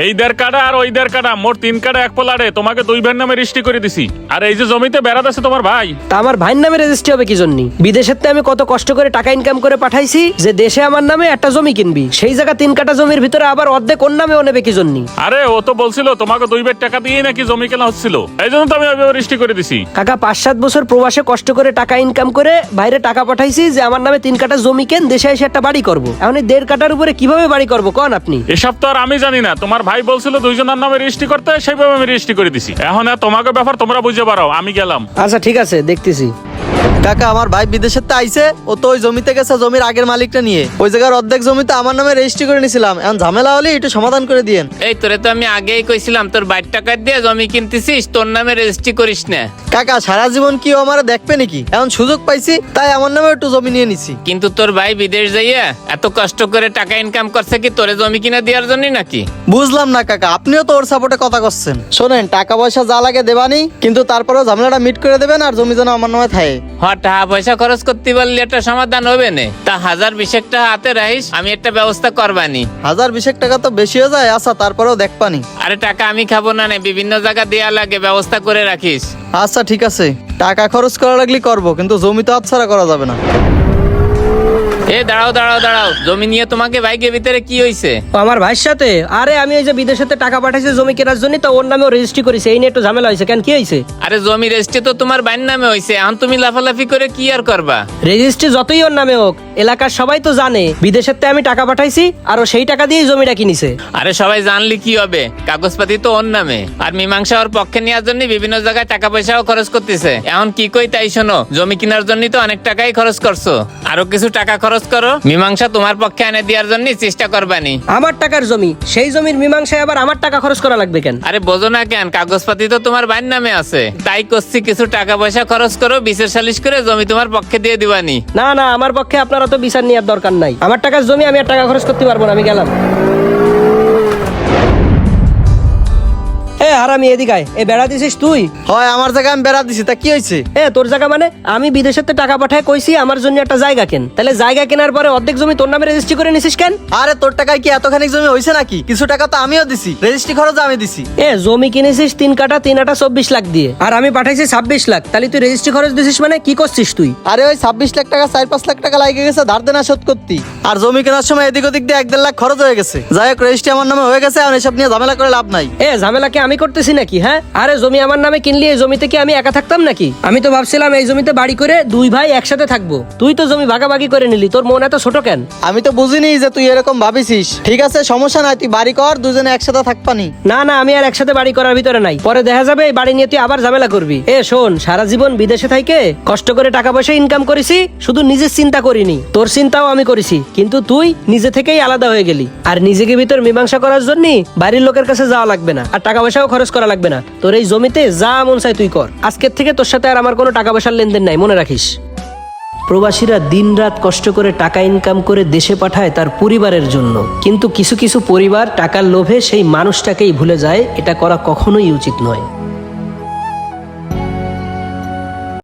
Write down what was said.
এই 1.5 কাঠা আর ওই 1.5 কাঠা মোট 3 কাঠা এক প্লটে তোমাকে 2 ভাইয়ের নামে রেজিস্ট্রি করে দিছি। আর এই যে জমিতে বেড়াত আছে তোমার ভাই, তা আমার ভাইয়ের নামে রেজিস্ট্রি হবে কি জন্য? বিদেশেতে আমি কত কষ্ট করে টাকা ইনকাম করে পাঠাইছি যে দেশে আমার নামে একটা জমি কিনবি, সেই জায়গা 3 কাঠা জমির ভিতরে আবার অর্ধেক ওর নামেও নেবে কি জন্য? আরে ও তো বলছিল তোমাকে 2 ভাইয়ের টাকা দিয়েই নাকি জমি কেনা হচ্ছিল, এই জন্য তো আমি ওইভাবে রেজিস্ট্রি করে দিছি। কাকা 5-7 বছর প্রবাসে কষ্ট করে টাকা ইনকাম করে বাইরে টাকা পাঠাইছি যে আমার নামে 3 কাঠা জমি কেন, দেশে এসে একটা বাড়ি করব। এখন এই 1.5 কাঠার উপরে কিভাবে বাড়ি করব কোন আপনি? এসব তো আর আমি জানি না, তোমার ভাই বলছিল 2 জনের নামে রেজিস্ট্রি করতে, সেইভাবে আমি রেজিস্ট্রি করে দিছি। এখন আর তোমাকে ব্যাপার তোমরা বুঝতে পারো, আমি গেলাম। আচ্ছা ঠিক আছে, দেখতেছি। কাকা আমার ভাই বিদেশের তে আইছে, ও তো ওই জমিতে গেছে জমির আগের মালিকটা নিয়ে, ওই জায়গার অর্ধেক জমিতে আমার নামে রেজিস্ট্রি করে নিছিলাম। এখন ঝামেলা হলে একটু সমাধান করে দিয়েন। এই তোরে তো আমি আগেই কইছিলাম তোর বাইর টাকা দিয়ে জমি কিনতেছিস, তোর নামে রেজিস্ট্রি করিস না। কাকা সারা জীবন কি ও আমারে দেখবে নাকি? এখন সুযোগ পাইছি তাই আমার নামে একটু জমি নিয়ে নিছি। কিন্তু তোর ভাই বিদেশ যাইয়া এত কষ্ট করে টাকা ইনকাম করছে কি তোরে জমি কিনা দেওয়ার জন্য নাকি? বুঝলাম না কাকা, আপনিও তো ওর সাপোর্টে কথা করছেন। শোনেন টাকা পয়সা যা লাগে দেবানি, কিন্তু তারপরেও ঝামেলাটা মিট করে দেবেন আর জমি যেন আমার নামে থাকে। টাকা পয়সা খরচ করতে পারলে একটা সমাধান হবে না, তা 1020 টাকা হাতে রাখিস, আমি একটা ব্যবস্থা করবানি। 1020 টাকা তো বেশি হয়ে যায়। আচ্ছা তারপরেও দেখবানি। আরে টাকা আমি খাবো না, বিভিন্ন জায়গা দেয়া লাগে, ব্যবস্থা করে রাখিস। আচ্ছা ঠিক আছে, টাকা খরচ করা লাগলে করবো, কিন্তু জমি তো হাতছাড়া করা যাবে না। এ দাঁড়াও দাঁড়াও দাঁড়াও, জমি নিয়ে তোমাকে বাইকের ভিতরে কি হইছে? আমার ভাইয়ের সাথে আরে আমি এই যে বিদেশেতে টাকা পাঠাইছি জমি কেনার জন্য, তো ওর নামেও রেজিস্ট্রি করেছি, এই নিয়ে একটু ঝামেলা হয়েছে। কেন কি হয়েছে? আরে জমি রেজিস্ট্রি তো তোমার বাইর নামে হইছে, এখন তুমি লাফালাফি করে কি আর করবা? রেজিস্ট্রি যতই ওর নামে হোক, এলাকার সবাই তো জানে বিদেশেতে আমি টাকা পাঠাইছি আর ও সেই টাকা দিয়েই জমিটা কিনিছে। আরে সবাই জানলি কি হবে, কাগজপাতি তো ওর নামে। আর মীমাংসা ওর পক্ষে নেওয়ার জন্য বিভিন্ন জায়গায় টাকা পয়সাও খরচ করতেছে। এখন কি কই তাই শোনো, জমি কেনার জন্য তো অনেক টাকাই খরচ করছো, আরো কিছু টাকা খরচ করো, মীমাংসা তোমার পক্ষে এনে দেওয়ার জন্য চেষ্টা করবানি। আমার টাকার জমি, সেই জমির মীমাংসায় আবার আমার টাকা খরচ করা লাগবে কেন? আরে বোঝো না কেন, কাগজপাতি তো তোমার বাইর নামে আছে, তাই করছি কিছু টাকা পয়সা খরচ করো, বিচার সালিশ করে জমি তোমার পক্ষে দিয়ে দিবানি। না না, আমার পক্ষে আপনারা তো বিচার নেওয়ার দরকার নাই। আমার টাকার জমি, আমি আর টাকা খরচ করতে পারবো না, আমি গেলাম। হারামি এদিকে আয়। এ বেড়া দিছিস তুই? হয় আমার জায়গায় আমি বেড়া দিছি, তা কি হয়েছে? তোর জায়গা মানে? আমি বিদেশেতে টাকা পাঠায় কইছি আমার জন্য একটা জায়গা কেন, তাহলে জায়গা কেনার পরে অর্ধেক জমি তোর নামে রেজিস্ট্রি করে নিছিস কেন? আরে তোর টাকায় কি এতখানি জমি হয়েছে নাকি? কিছু টাকা তো আমিও দিছি, রেজিস্ট্রি খরচ আমি দিছি। জমি কিনেছিস 3 কাঠা 3 আটা 24 লাখ দিয়ে, আর আমি পাঠাইছি 26 লাখ, তাহলে তুই রেজিস্ট্রি খরচ দিছিস মানে কি করছিস তুই? আরে ওই 26 লাখ টাকা 4-5 লাখ টাকা লাগে গেছে ধার দেনা শোধ করতে, আর জমি কেনার সময় এদিক ওদিক দিয়ে 1-1.5 লাখ খরচ হয়ে গেছে। যাই হোক রেজিস্ট্রি আমার নামে হয়ে গেছে, আর এসব নিয়ে ঝামেলা করে লাভ নাই। ঝামেলা কি আমি করতেছি নাকি? হ্যাঁ, আরে জমি আমার নামে কিনলি, এই জমিতে কি আমি একা থাকতাম নাকি? আমি তো ভাবছিলাম এই জমিতে বাড়ি করে 2 ভাই একসাথে থাকবো। তুই তো জমি ভাগাভাগি করে নিলি, তোর মন এত ছোট কেন? আমি তো বুঝিনি যে তুই এরকম ভাবিছিস। ঠিক আছে সমস্যা নাই, তুই বাড়ি কর, দুজনে একসাথে থাকবানি। না না, আমি আর একসাথে বাড়ি করার ভিতরে নাই, পরে দেখা যাবে এই বাড়ি নিয়ে তুই আবার ঝামেলা করবি। শোন, সারা জীবন বিদেশে থাইকে কষ্ট করে টাকা পয়সা ইনকাম করেছি, শুধু নিজের চিন্তা করিনি, তোর চিন্তাও আমি করেছি, কিন্তু তুই নিজে থেকেই আলাদা হয়ে গেলি। আর নিজেকে ভিতর মীমাংসা করার জন্য বাড়ির লোকের কাছে যাওয়া লাগবে না, আর টাকা পয়সাও খরচ করা লাগবে না। তোর এই জমিতে যা মন চাই তুই কর। আজকের থেকে তোর সাথে আর আমার কোনো টাকা পয়সার লেনদেন নাই, মনে রাখিস। প্রবাসীরা দিনরাত কষ্ট করে টাকা ইনকাম করে দেশে পাঠায় তার পরিবারের জন্য, কিন্তু কিছু কিছু পরিবার টাকার লোভে সেই মানুষটাকেই ভুলে যায়। এটা করা কখনোই উচিত নয়।